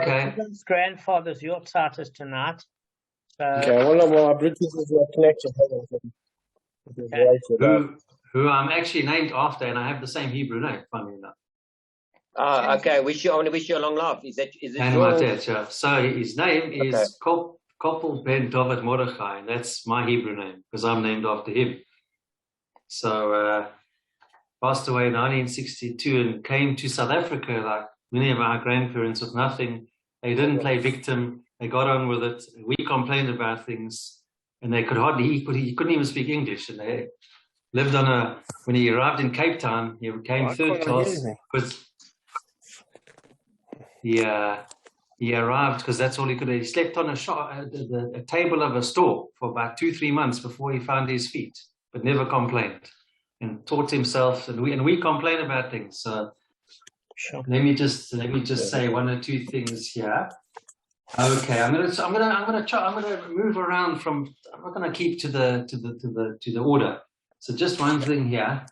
Okay. His grandfather's Yortzeit is tonight. So, Okay, one of my British is your connection. Okay. Who I'm actually named after, and I have the same Hebrew name, funny enough. Okay. I want to wish you a long life. Is it And your... my dad, yeah. So his name is Koppel ben David Mordechai, and that's my Hebrew name because I'm named after him. So passed away in 1962 and came to South Africa like many of our grandparents with nothing. They didn't play victim. They got on with it. We complained about things, and they could hardly. He couldn't even speak English, and they lived on when he arrived in Cape Town, he became third class because he arrived because that's all he could do. He slept on a table of a store for about 2-3 months before he found his feet, but never complained and taught himself. And we complain about things. So sure. let me just say one or two things here. Okay, I'm gonna move around from. I'm not gonna keep to the order. So just one thing here,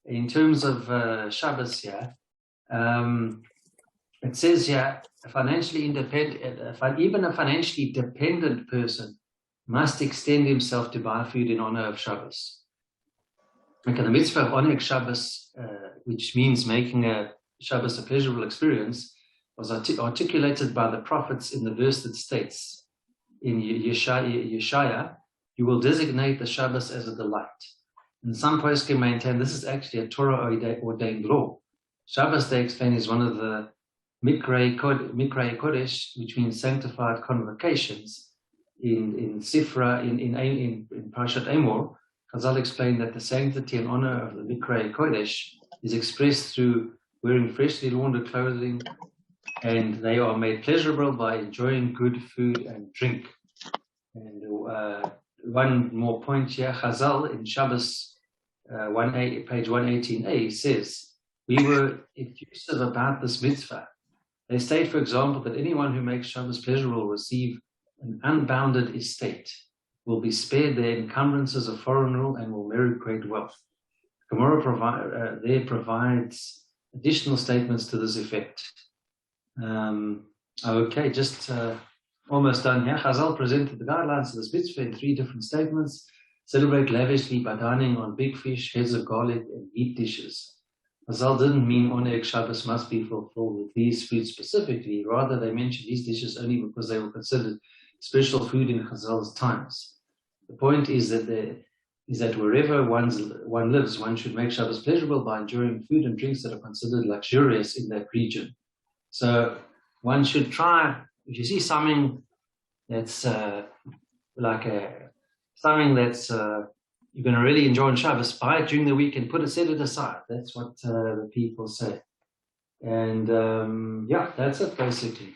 in terms of Shabbos here, it says here, even a financially dependent person must extend himself to buy food in honor of Shabbos. Okay, the mitzvah of honoring Shabbos, which means making a Shabbos a pleasurable experience, was articulated by the prophets in the verse that states in Yeshaya, you will designate the Shabbos as a delight. And some poskim maintain this is actually a Torah ordained law. Shabbos, they explain, is one of the Mikrei Kodesh, which means sanctified convocations. In Sifra, in Parashat Emor, Chazal explained that the sanctity and honor of the Mikrei Kodesh is expressed through wearing freshly laundered clothing, and they are made pleasurable by enjoying good food and drink. And one more point here, Chazal in Shabbos page 118a says, we were effusive about this mitzvah. They state, for example, that anyone who makes Shabbos pleasurable will receive an unbounded estate, will be spared the encumbrances of foreign rule, and will merit great wealth. Gemara provides additional statements to this effect. Okay, just almost done here. Chazal presented the guidelines of this mitzvah in 3 different statements. Celebrate lavishly by dining on big fish, heads of garlic, and meat dishes. Chazal didn't mean Oneg Shabbos must be fulfilled with these foods specifically. Rather, they mentioned these dishes only because they were considered special food in Chazal's times. The point is that wherever one lives, one should make Shabbos pleasurable by enjoying food and drinks that are considered luxurious in that region. So one should try, if you see something that's you're going to really enjoy on Shabbos, buy it during the week and set it aside. That's what the people say. And yeah, that's it basically.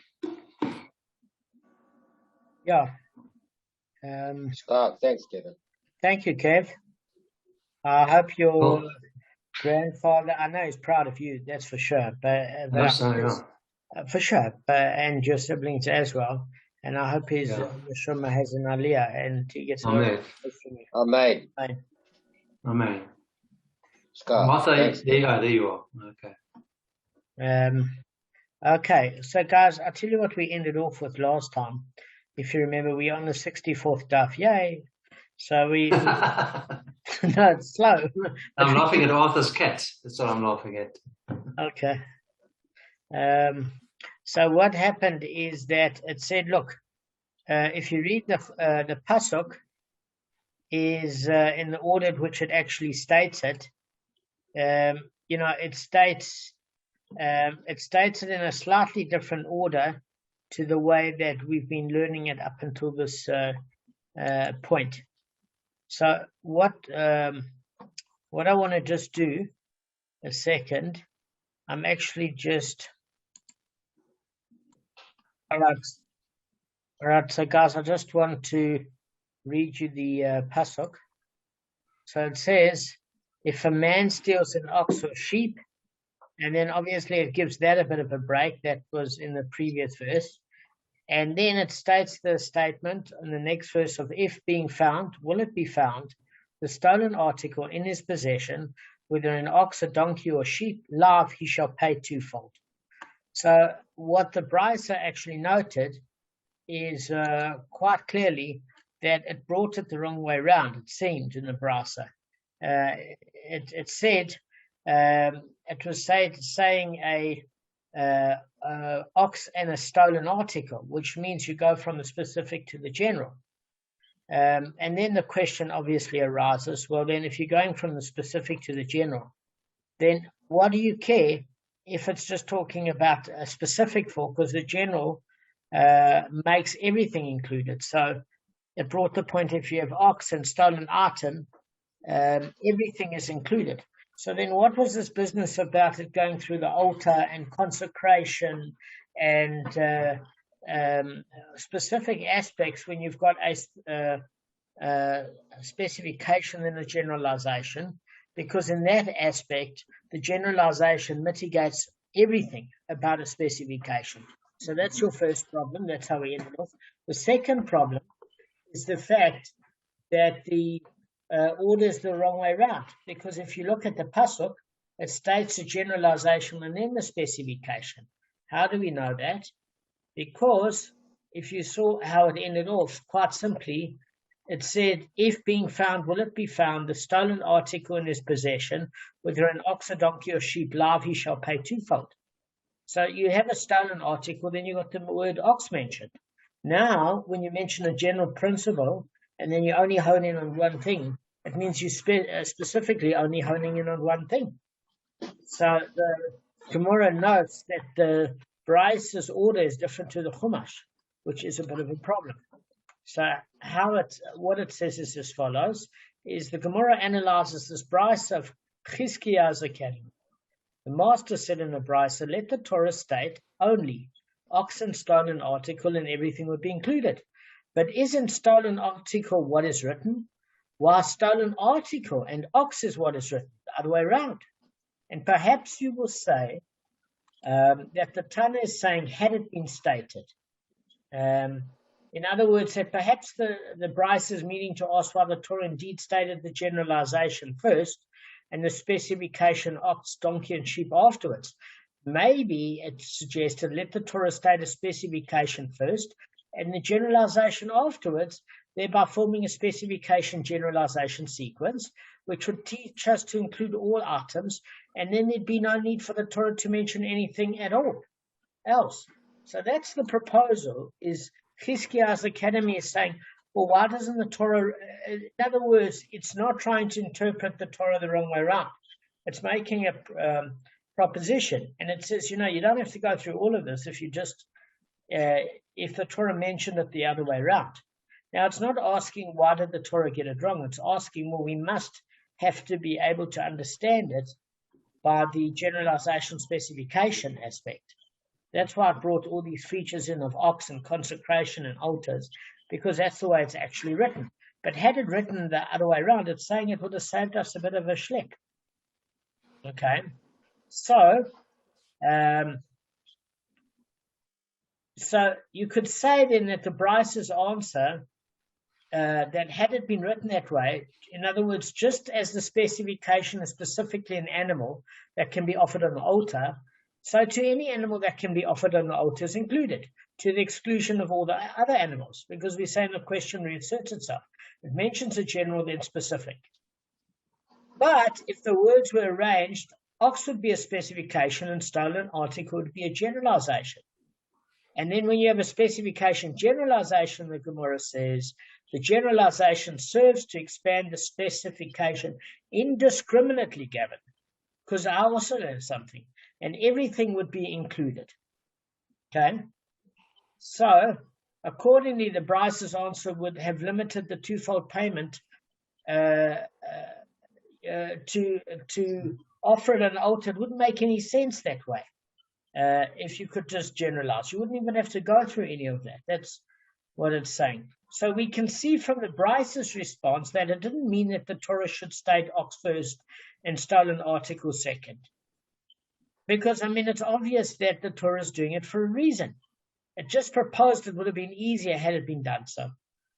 Yeah. Thanks, Kevin. Thank you, Kev. I hope your grandfather, I know he's proud of you, that's for sure. For sure, and your siblings as well. And I hope his Neshama has an aliyah and he gets Amen. Amen. Amen. Martha, there you are. Okay. Okay, so guys, I'll tell you what we ended off with last time. If you remember, we're on the 64th daf. Yay! So we no, it's slow. I'm laughing at Arthur's cat. That's what I'm laughing at. Okay. So what happened is that it said, look, if you read the pasuk is in the order in which it actually states it, it states it in a slightly different order to the way that we've been learning it up until this point. So what I want to just do a second, I'm actually just all right. So guys, I just want to read you the pasuk. So it says, if a man steals an ox or sheep, and then obviously it gives that a bit of a break. That was in the previous verse. And then it states the statement in the next verse of, if being found, will it be found, the stolen article in his possession, whether an ox, a donkey, or sheep, live, he shall pay twofold. So what the Brisa actually noted is quite clearly that it brought it the wrong way round, it seemed, in the Brisa. It said, it was saying a ox and a stolen article, which means you go from the specific to the general. And then the question obviously arises, well, then if you're going from the specific to the general, then what do you care if it's just talking about a specific for, because the general makes everything included. So it brought the point, if you have ox and stolen item, everything is included. So then what was this business about it going through the altar and consecration and specific aspects when you've got a specification and a generalization? Because in that aspect, the generalization mitigates everything about a specification. So that's your first problem. That's how we end it off. The second problem is the fact that the order is the wrong way around. Because if you look at the pasuk, it states a generalization and then the specification. How do we know that? Because if you saw how it ended off, quite simply, it said, if being found, will it be found, the stolen article in his possession, whether an ox, a donkey, or sheep live, he shall pay twofold. So you have a stolen article, then you got the word ox mentioned. Now, when you mention a general principle, and then you only hone in on one thing, it means you specifically only honing in on one thing. So the Gemara notes that the Brice's order is different to the Chumash, which is a bit of a problem. So what it says is as follows, is the Gemara analyzes this Brice of Chizkiah's academy. The master said in the Brice, let the Torah state only ox and stolen article and everything would be included. But isn't stolen article what is written? While stolen article and ox is what is written, the other way around. And perhaps you will say that the Tana is saying, had it been stated. In other words, that perhaps the Brice is meaning to ask why the Torah indeed stated the generalization first and the specification ox, donkey, and sheep afterwards. Maybe it suggested let the Torah state a specification first and the generalization afterwards, thereby forming a specification generalization sequence, which would teach us to include all items, and then there'd be no need for the Torah to mention anything at all else. So that's the proposal, is Chizkiah's academy is saying, well, why doesn't the Torah, in other words, it's not trying to interpret the Torah the wrong way around. It's making a proposition, and it says, you don't have to go through all of this if you just, if the Torah mentioned it the other way around. Now, it's not asking why did the Torah get it wrong. It's asking, well, we must have to be able to understand it by the generalization specification aspect. That's why I brought all these features in of ox and consecration and altars, because that's the way it's actually written. But had it written the other way around, it's saying it would have saved us a bit of a schleck. Okay, so you could say then that the Brice's answer, that had it been written that way, in other words, just as the specification is specifically an animal that can be offered on the altar, so to any animal that can be offered on the altar is included, to the exclusion of all the other animals, because we say in the question reasserts itself. It mentions a general, then specific. But if the words were arranged, ox would be a specification and stolen article would be a generalization. And then when you have a specification generalization, the Gemara says, the generalization serves to expand the specification indiscriminately, Gavin, because I also learned something, and everything would be included. Okay? So, accordingly, the Brice's answer would have limited the twofold payment to offer it an altar. It wouldn't make any sense that way. If you could just generalize, you wouldn't even have to go through any of that. That's what it's saying. So we can see from the Brice's response that it didn't mean that the Torah should state ox first and stolen article second. Because, it's obvious that the Torah is doing it for a reason. It just proposed it would have been easier had it been done so.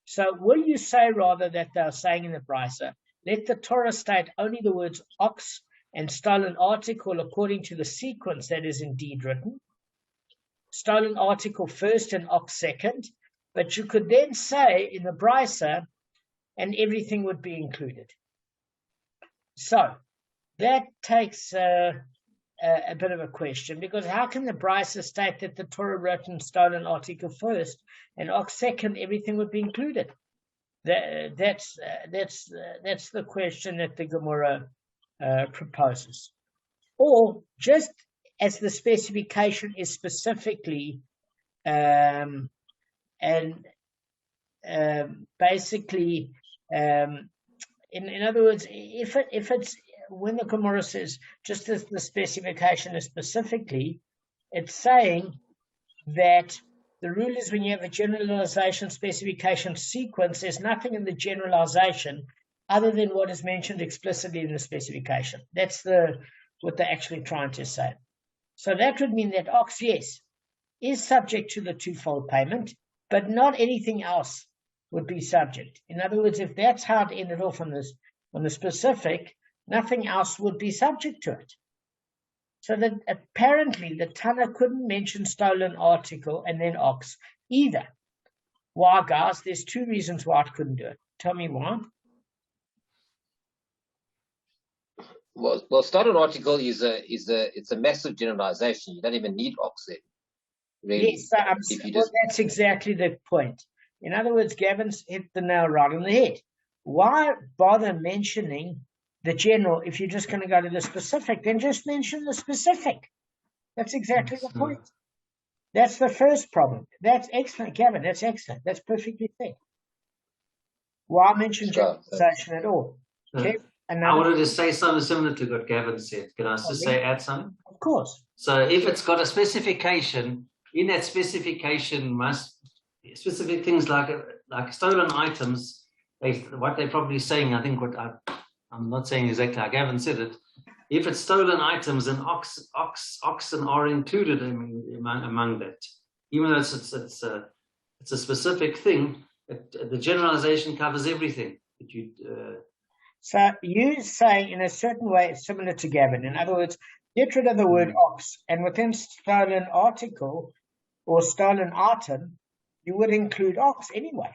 So will you say rather that they are saying in the Brice, let the Torah state only the words ox and stolen article according to the sequence that is indeed written? stolen article first and ox second, but you could then say in the brisa, and everything would be included. So that takes a bit of a question, because how can the brisa state that the Torah wrote in stolen article first and ox second, everything would be included? That's the question that the Gemara proposes. Or just as the specification is specifically basically, in other words, if it's when the Gemara says just as the specification is specifically, it's saying that the rule is when you have a generalization specification sequence, there's nothing in the generalization other than what is mentioned explicitly in the specification. That's what they're actually trying to say. So that would mean that ox, yes, is subject to the twofold payment, but not anything else would be subject. In other words, if that's how it ended off on the specific, nothing else would be subject to it. So that apparently the Tana couldn't mention stolen article and then ox either. Why, guys? There's two reasons why it couldn't do it. Tell me why. Well, stolen article is a massive generalization. You don't even need ox there. Really. Yes, that's exactly the point. In other words, Gavin's hit the nail right on the head. Why bother mentioning the general if you're just going to go to the specific? Then just mention the specific. That's exactly the point. That's the first problem. That's excellent, Gavin. That's excellent. That's perfectly fair. Why mention generalization at all? Okay. I wanted to say something similar to what Gavin said. Can I just add something? Of course. So if it's got a specification, in that specification specific things like stolen items, what they're probably saying, I think I'm not saying exactly how Gavin said it. If it's stolen items, then oxen are included among that. Even though it's a specific thing, the generalization covers everything. So you say in a certain way it's similar to Gavin. In other words, get rid of the word ox, and within stolen article or stolen item, you would include ox anyway.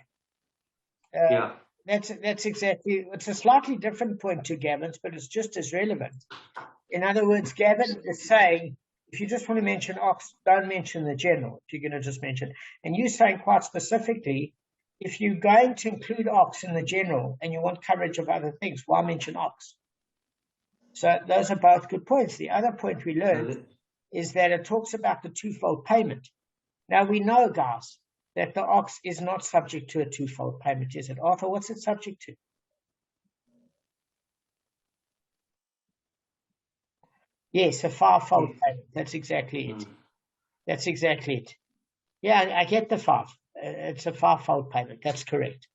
Yeah. That's exactly, it's a slightly different point to Gavin's, but it's just as relevant. In other words, Gavin is saying, if you just want to mention ox, don't mention the general, if you're going to just mention. And you're saying quite specifically, if you're going to include ox in the general and you want coverage of other things, why mention ox? So those are both good points. The other point we learned is that it talks about the twofold payment. Now we know, guys, that the ox is not subject to a twofold payment, is it? Arthur, what's it subject to? Yes, a fivefold payment. That's exactly it. That's exactly it. Yeah, I get the five. It's a fivefold payment. That's correct.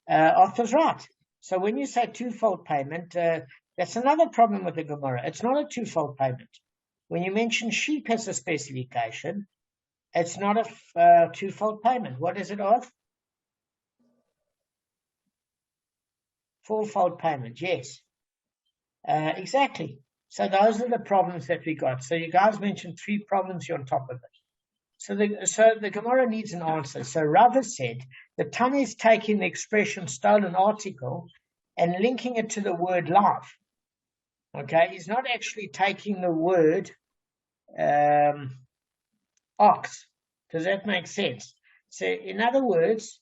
Arthur's right. So when you say twofold payment, that's another problem with the Gemara. It's not a twofold payment. When you mention sheep as a specification, it's not a twofold payment. What is it of? Fourfold payment, yes. Exactly. So those are the problems that we got. So you guys mentioned three problems, you're on top of it. So the Gemara needs an answer. So Rava said, the Tana is taking the expression stolen article and linking it to the word live. Okay, he's not actually taking the word ox. Does that make sense? So in other words,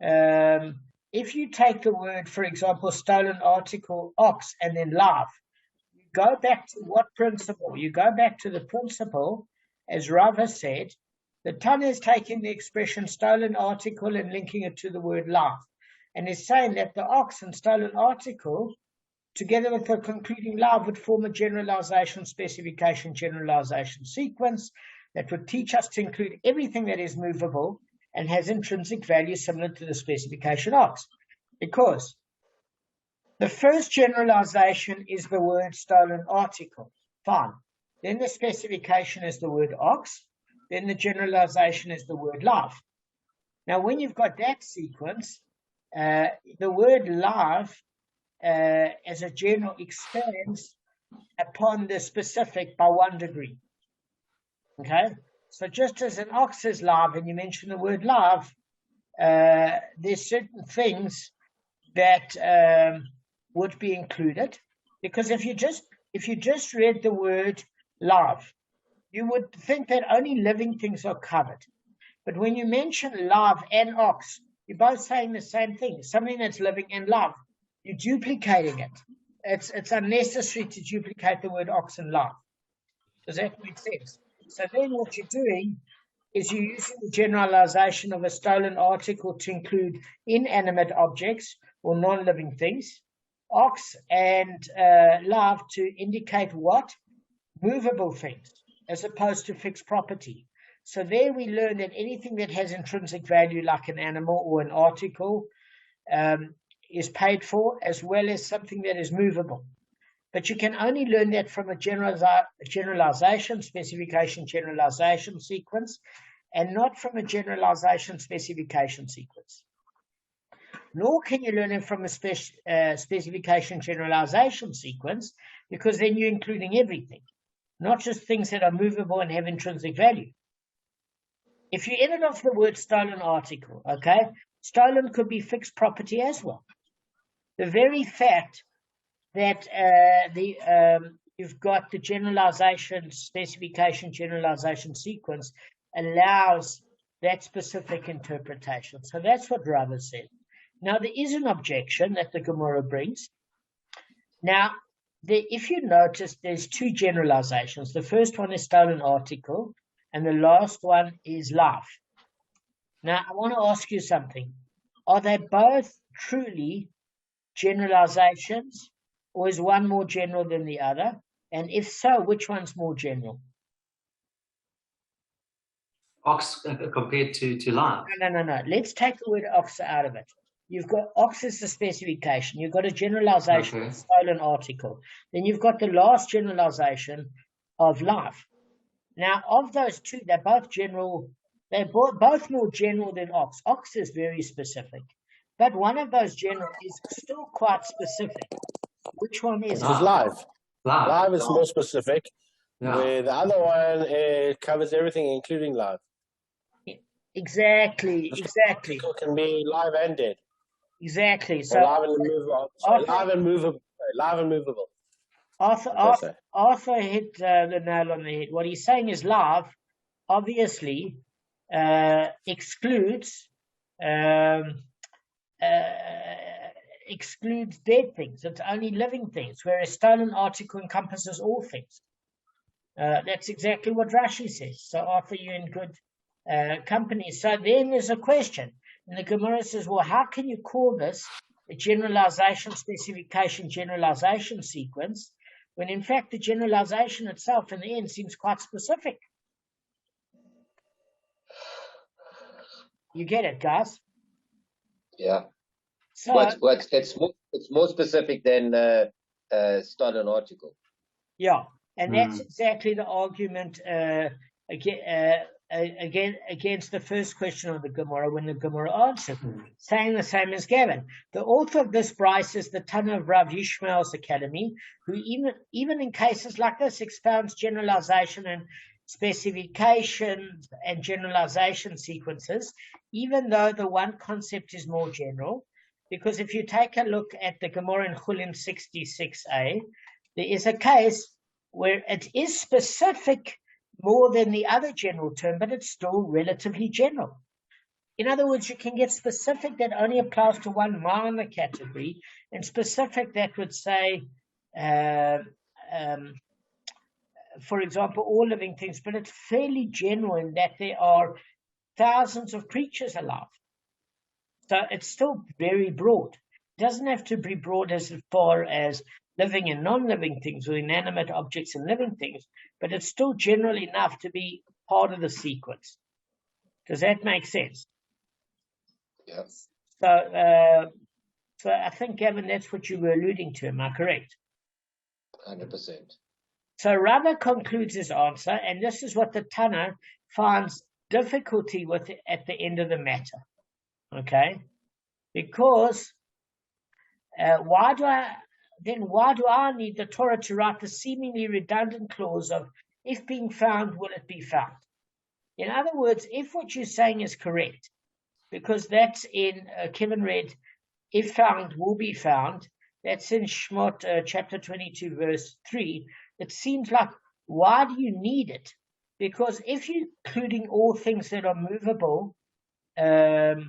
if you take the word, for example, stolen article ox and then live, you go back to what principle? You go back to the principle, as Rava said, the Tana is taking the expression stolen article and linking it to the word live. And is saying that the ox and stolen article, together with the concluding live, would form a generalization, specification, generalization sequence that would teach us to include everything that is movable and has intrinsic value similar to the specification ox. Because the first generalization is the word stolen article. Fine. Then the specification is the word ox. Then the generalization is the word live. Now, when you've got that sequence, the word live as a general expands upon the specific by 1 degree. Okay, so just as an ox is live, and you mention the word live, there's certain things that would be included, because if you just read the word live, you would think that only living things are covered. But when you mention live and ox, you're both saying the same thing, something that's living and live. You're duplicating it. It's unnecessary to duplicate the word ox and live. Does that make sense? So then what you're doing is you're using the generalization of a stolen article to include inanimate objects or non-living things, ox and live to indicate what? Movable things, as opposed to fixed property. So there we learn that anything that has intrinsic value, like an animal or an article, is paid for, as well as something that is movable. But you can only learn that from a generalization, specification, generalization sequence, and not from a generalization, specification sequence. Nor can you learn it from a specification, generalization sequence, because then you're including everything, not just things that are movable and have intrinsic value. If you edit off the word stolen article, okay, stolen could be fixed property as well. The very fact that you've got the generalization, specification, generalization sequence allows that specific interpretation. So that's what Rava said. Now, there is an objection that the Gemara brings. Now, if you notice, there's two generalizations. The first one is stolen article, and the last one is life. Now, I want to ask you something. Are they both truly generalizations, or is one more general than the other? And if so, which one's more general? Ox compared to live. No. Let's take the word ox out of it. You've got ox as the specification. You've got a generalization of stolen article. Then you've got the last generalization of life. Now, of those two, they're both general. They're both more general than ox. Ox is very specific. But one of those general is still quite specific. Which one is it? It's live. Live. Live is more specific. Yeah. Where the other one covers everything, including live. Exactly. Article can be live and dead. Exactly. So live and movable. Live and movable. Arthur hit the nail on the head. What he's saying is live obviously excludes dead things. It's only living things, whereas stolen article encompasses all things. That's exactly what Rashi says. So Arthur, you're in good company. So then there's a question. And the Gemara says, well, how can you call this a generalization, specification, generalization sequence, when in fact the generalization itself in the end seems quite specific? You get it, guys? Yeah. So But it's more specific than stolen article. Yeah, and that's exactly the argument against the first question of the Gemara when the Gemara answered, saying the same as Gavin. The author of this Bryce is the Tana of Rav Yishmael's Academy, who even in cases like this expounds generalization and specification and generalization sequences, even though the one concept is more general. Because if you take a look at the Gemara in Chulin 66a, there is a case where it is specific more than the other general term, but it's still relatively general. In other words, you can get specific that only applies to one minor category, and specific that would say, for example, all living things, but it's fairly general in that there are thousands of creatures alive. So it's still very broad. It doesn't have to be broad as far as living and non-living things, or inanimate objects and living things, but it's still general enough to be part of the sequence. Does that make sense? Yes. So I think, Gavin, that's what you were alluding to. Am I correct? 100%. So Rava concludes his answer, and this is what the Tana finds difficulty with at the end of the matter. Okay? Because why do I need the Torah to write the seemingly redundant clause of if being found, will it be found? In other words, if what you're saying is correct, because that's in Kevin read, if found, will be found. That's in Shmot chapter 22, verse 3. It seems like, why do you need it? Because if you're including all things that are movable, well,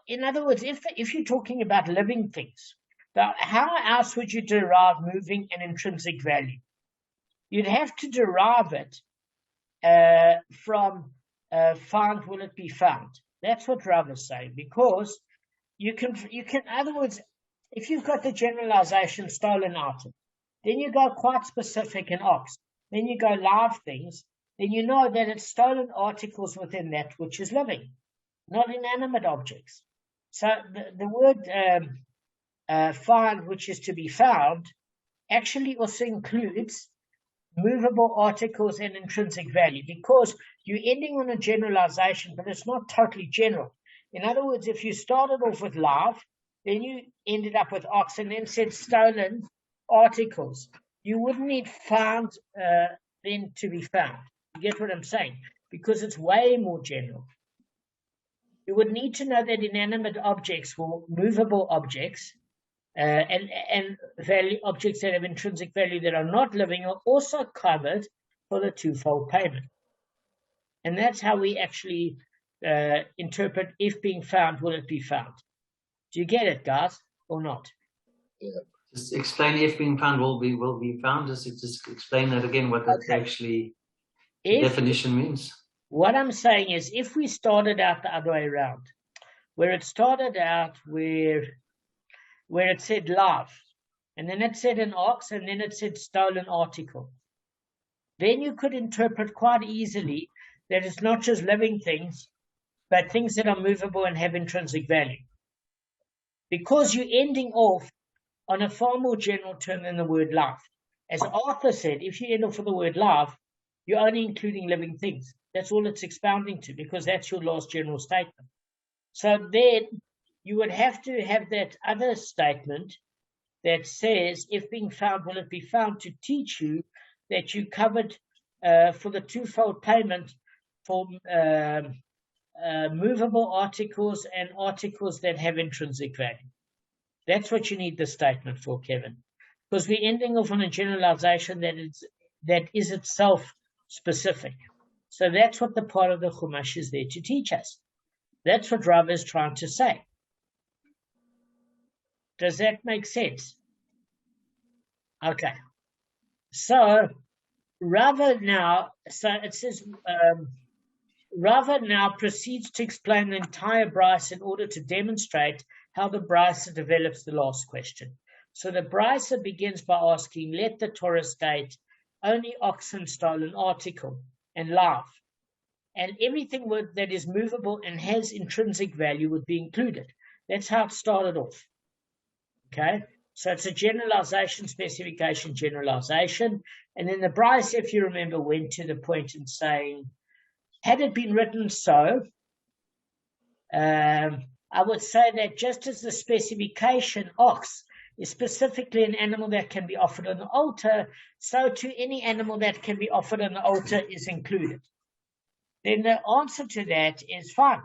in other words, if you're talking about living things, how else would you derive moving and intrinsic value? You'd have to derive it from found, will it be found? That's what Rav is saying, because you can, in other words, if you've got the generalization stolen item, then you go quite specific in ox, then you go live things, then you know that it's stolen articles within that which is living, not inanimate objects. So the word find, which is to be found, actually also includes movable articles and intrinsic value, because you're ending on a generalization, but it's not totally general. In other words, if you started off with live, then you ended up with ox, and then said stolen articles, you wouldn't need found then to be found. You get what I'm saying? Because it's way more general. You would need to know that inanimate objects were movable objects, and value objects that have intrinsic value that are not living are also covered for the twofold payment. And that's how we actually interpret if being found, will it be found? Do you get it, guys, or not? Yeah. Just explain if being found will be found. Just explain that again, what that actually the definition means. What I'm saying is, if we started out the other way around, where it started out where it said live, and then it said an ox, and then it said stolen article, then you could interpret quite easily that it's not just living things, but things that are movable and have intrinsic value. Because you're ending off on a far more general term than the word live. As Arthur said, if you end off with the word live, you're only including living things. That's all it's expounding to, because that's your last general statement. So then you would have to have that other statement that says, if being found, will it be found, to teach you that you covered for the twofold payment for movable articles and articles that have intrinsic value. That's what you need the statement for, Kevin, because we're ending off on a generalization that is itself specific. So that's what the part of the Chumash is there to teach us. That's what Rav is trying to say. Does that make sense? Okay. So Rava now, so it says, Rava now proceeds to explain the entire Brisa in order to demonstrate how the Brisa develops the last question. So the Brisa begins by asking, let the Torah state only oxen, stolen article, and live, and everything that is movable and has intrinsic value would be included. That's how it started off. Okay, so it's a generalization, specification, generalization. And then the Brisa, if you remember, went to the point in saying, had it been written so, I would say that just as the specification ox is specifically an animal that can be offered on the altar, so to any animal that can be offered on the altar is included. Then the answer to that is fine.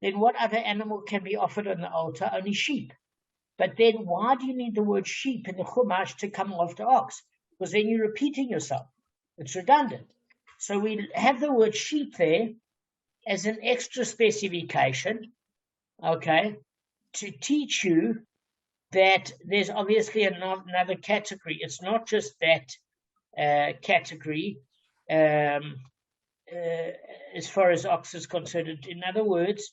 Then what other animal can be offered on the altar? Only sheep. But then why do you need the word sheep in the Chumash to come after ox? Because then you're repeating yourself. It's redundant. So we have the word sheep there as an extra specification, okay, to teach you that there's obviously another category. It's not just that category as far as ox is concerned. In other words,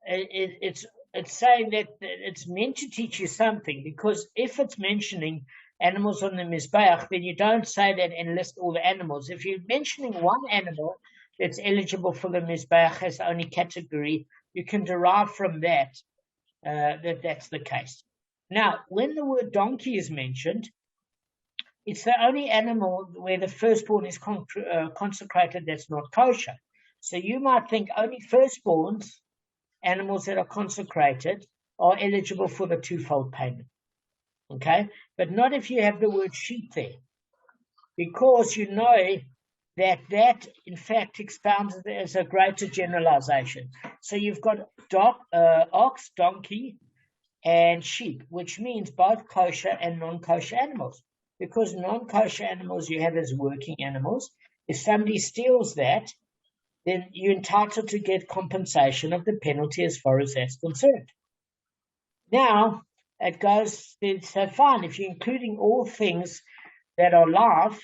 it's saying that it's meant to teach you something, because if it's mentioning animals on the Mizbeach, then you don't say that and list all the animals. If you're mentioning one animal that's eligible for the Mizbeach as the only category, you can derive from that that's the case. Now, when the word donkey is mentioned, it's the only animal where the firstborn is consecrated that's not kosher. So you might think only firstborns, animals that are consecrated, are eligible for the twofold payment. Okay? But not if you have the word sheep there. because you know that in fact expounds it as a greater generalization. So you've got ox, donkey, and sheep, which means both kosher and non-kosher animals. Because non-kosher animals you have as working animals. If somebody steals that, then you're entitled to get compensation of the penalty as far as that's concerned. Now, it goes, so fine, if you're including all things that are live,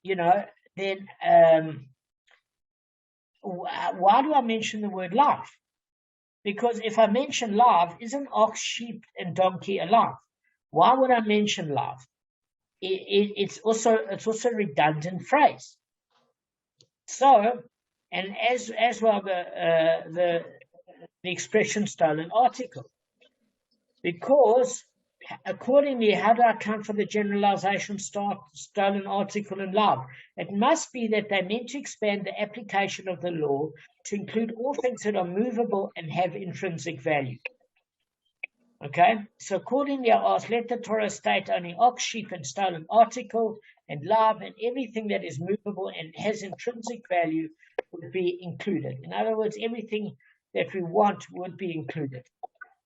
you know, then why do I mention the word live? Because if I mention live, isn't ox, sheep, and donkey alive? Why would I mention live? It's also a redundant phrase. So, and as well the expression stolen article, because accordingly, how do I account for the generalization stolen article in live? It must be that they meant to expand the application of the law to include all things that are movable and have intrinsic value. Okay, so accordingly, I ask, let the Torah state only ox, sheep, and stolen article, and live, and everything that is movable and has intrinsic value would be included. In other words, everything that we want would be included.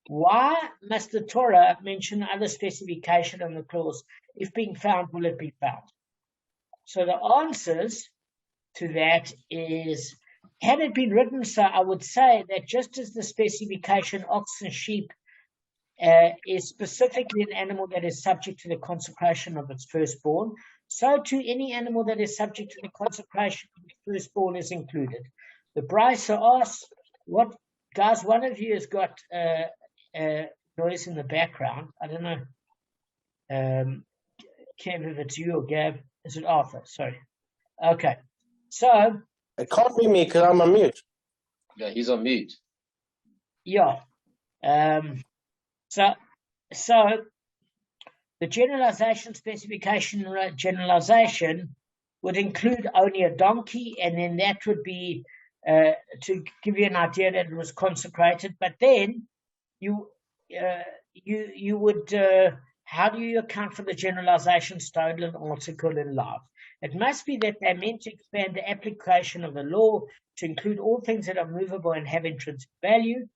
Why must the Torah mention other specification in the clause? If being found, will it be found? So the answers to that is, had it been written so, I would say that just as the specification ox and sheep is specifically an animal that is subject to the consecration of its firstborn, so too any animal that is subject to the consecration of its firstborn is included. The Brisa asks, what, guys, one of you has got noise in the background. I don't know, Kev, if it's you or Gab. Is it Arthur? Sorry. Okay. So. It can't be me because I'm on mute. Yeah, he's on mute. Yeah. So the generalization specification generalization would include only a donkey, and then that would be to give you an idea that it was consecrated. But then you would how do you account for the generalization stolen article in live? It must be that they meant to expand the application of the law to include all things that are movable and have intrinsic value.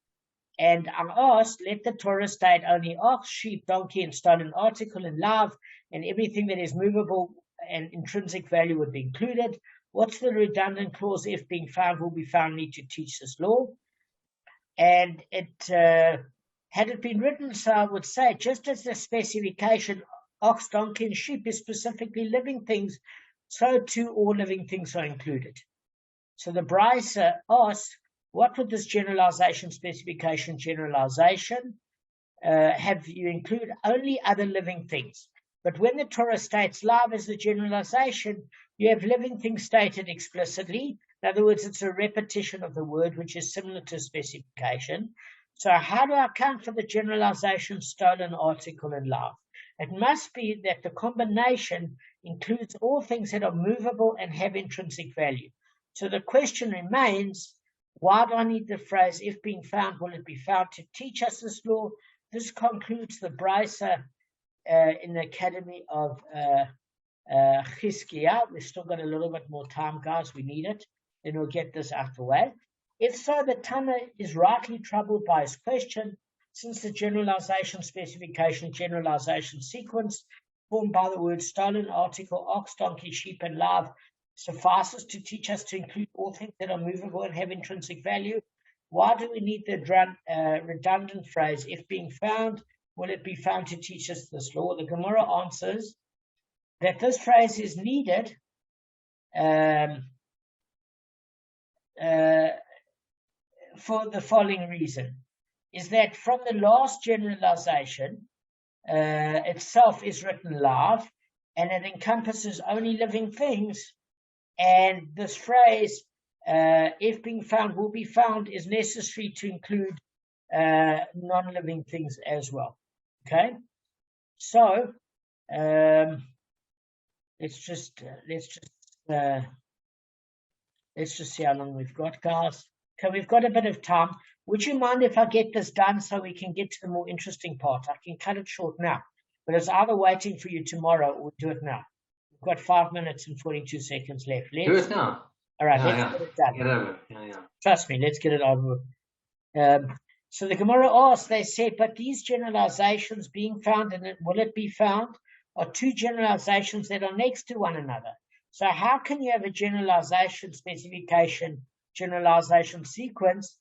And I asked, let the Torah state only ox, sheep, donkey, and stolen article in live, and everything that is movable and intrinsic value would be included. What's the redundant clause? If being found, will be found, need to teach this law. And it had it been written so, I would say, just as the specification ox, donkey, and sheep is specifically living things, so too all living things are included. So the Brisa asks, what would this generalization specification generalization have you include only other living things? But when the Torah states live as the generalization, you have living things stated explicitly. In other words, it's a repetition of the word, which is similar to specification. So how do I account for the generalization stolen article in live? It must be that the combination includes all things that are movable and have intrinsic value. So the question remains, why do I need the phrase, if being found, will it be found, to teach us this law? This concludes the Brisa in the Academy of Chizkiah. We've still got a little bit more time, guys. We need it. Then we'll get this out the way. If so, the Tana is rightly troubled by his question, since the generalization specification generalization sequence formed by the word stolen article, ox, donkey, sheep, and live suffices to teach us to include all things that are movable and have intrinsic value. Why do we need the redundant phrase, if being found, will it be found, to teach us this law? The Gemara answers that this phrase is needed for the following reason, is that from the last generalization itself is written live, and it encompasses only living things. And this phrase, if being found, will be found, is necessary to include non-living things as well. Okay, so let's just see how long we've got, guys. Okay, we've got a bit of time. Would you mind if I get this done so we can get to the more interesting part? I can cut it short now, but it's either waiting for you tomorrow or do it now. We've got 5 minutes and 42 seconds left. Do it now. All right, Yeah, let's yeah. get it done. Get over. Yeah. Trust me, let's get it over. So the Gemara asked, they said, but these generalizations being found in it, will it be found, are two generalizations that are next to one another. So how can you have a generalization specification, generalization sequence,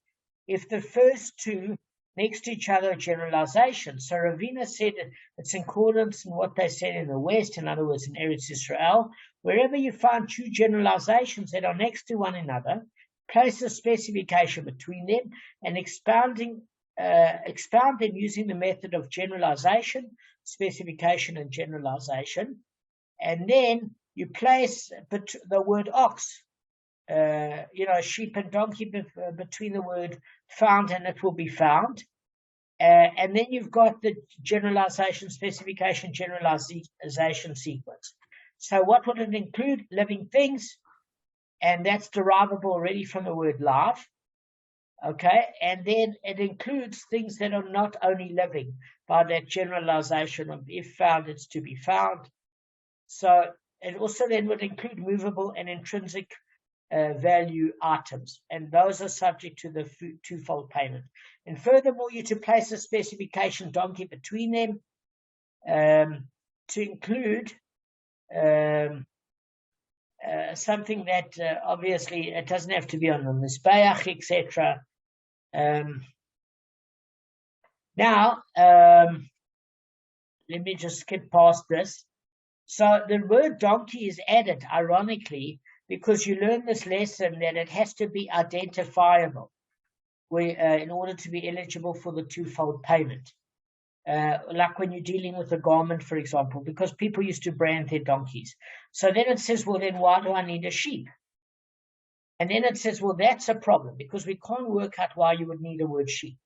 if the first two next to each other are generalizations? So Ravina said it's in accordance with what they said in the West, in other words, in Eretz Israel. Wherever you find two generalizations that are next to one another, place a specification between them and expound them using the method of generalization, specification, and generalization. And then you place the word ox, sheep and donkey between the word found and it will be found. And then you've got the generalization, specification, generalization sequence. So what would it include? Living things, and that's derivable already from the word live. Okay, and then it includes things that are not only living by that generalization of if found, it's to be found. So it also then would include movable and intrinsic value items, and those are subject to the twofold payment. And furthermore, you to place a specification donkey between them to include something that obviously it doesn't have to be on the Mizbeach, etc. Now, let me just skip past this. So the word donkey is added, ironically, because you learn this lesson that it has to be identifiable in order to be eligible for the twofold payment. Like when you're dealing with a garment, for example, because people used to brand their donkeys. So then it says, well, then why do I need a sheep? And then it says, well, that's a problem because we can't work out why you would need a word sheep.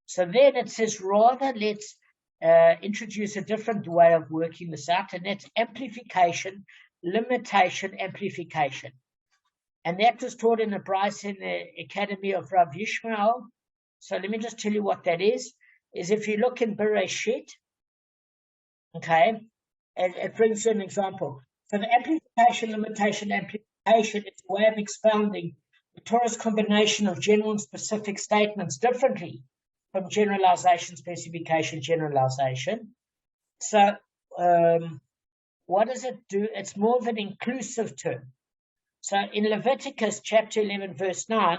So then it says, rather, let's introduce a different way of working this out, and that's amplification, limitation, amplification. And that was taught in the Bryce in the Academy of Rav Yishmael. So let me just tell you what that is if you look in Bereshit, okay, and it brings you an example. So the amplification, limitation, amplification is a way of expounding the Torah's combination of general and specific statements differently from generalization, specification, generalization. So what does it do? It's more of an inclusive term. So in Leviticus chapter 11, verse 9,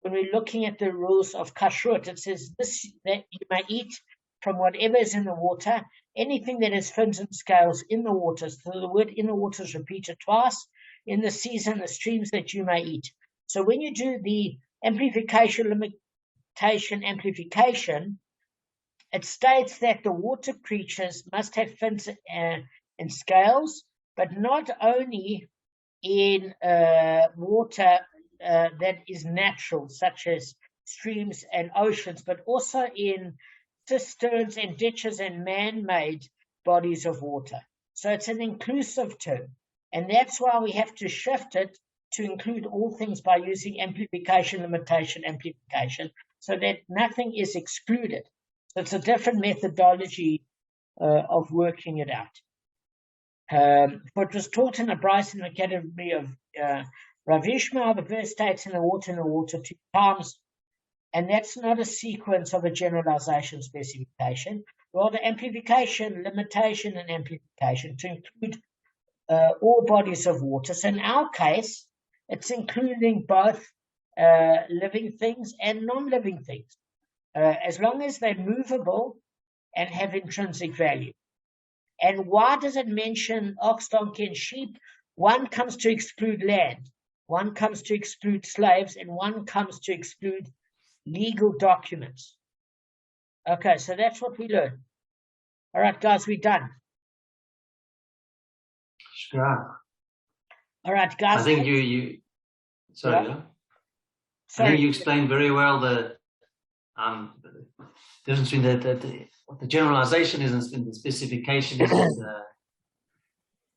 when we're looking at the rules of kashrut, it says this, that you may eat from whatever is in the water, anything that has fins and scales in the waters. So the word in the water is repeated twice. In the seas and the streams that you may eat. So when you do the amplification, limitation, amplification, it states that the water creatures must have fins and scales, but not only in water that is natural, such as streams and oceans, but also in cisterns and ditches and man-made bodies of water. So it's an inclusive term. And that's why we have to shift it to include all things by using amplification, limitation, amplification, so that nothing is excluded. So it's a different methodology of working it out. What was taught in the Bryce and Academy of Rav Yishmael, the verse states in the water 2 times, and that's not a sequence of a generalization specification, rather amplification, limitation, and amplification to include all bodies of water. So in our case, it's including both living things and non-living things, as long as they're movable and have intrinsic value. And why does it mention ox, donkey, and sheep? One comes to exclude land, one comes to exclude slaves, and one comes to exclude legal documents. Okay, so that's what we learn. All right, guys, we're done. Sure. All right, guys. I think you sorry, yeah. I think you explained very well the difference between what the generalization is and the specification is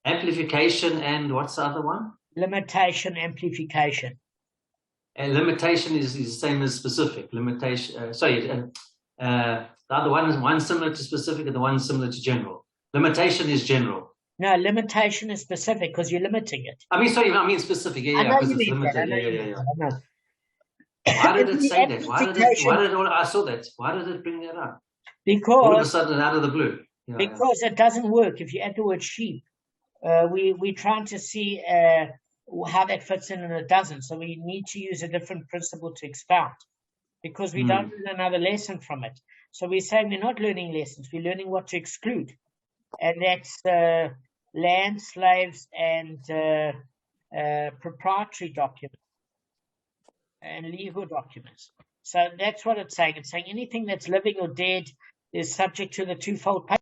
amplification and what's the other one? Limitation, amplification. And limitation is the same as specific. Limitation, The other one similar to specific and the one similar to general. Limitation is general. No, limitation is specific because you're limiting it. I mean, sorry, I mean specific. Yeah, I yeah, know because you it's mean that. limited. I know Yeah, you yeah, mean yeah. that. I know. Why did it The say that? amplification- I saw that. Why did it bring that up? All of a Because sudden, out of the blue. Yeah, yeah. because it doesn't work if you add the word sheep. We're trying to see how that fits in and it doesn't. So we need to use a different principle to expound because we don't learn another lesson from it. So we're saying we're not learning lessons, we're learning what to exclude. And that's land, slaves, and proprietary documents and legal documents. So that's what it's saying. It's saying anything that's living or dead is subject to the twofold payment.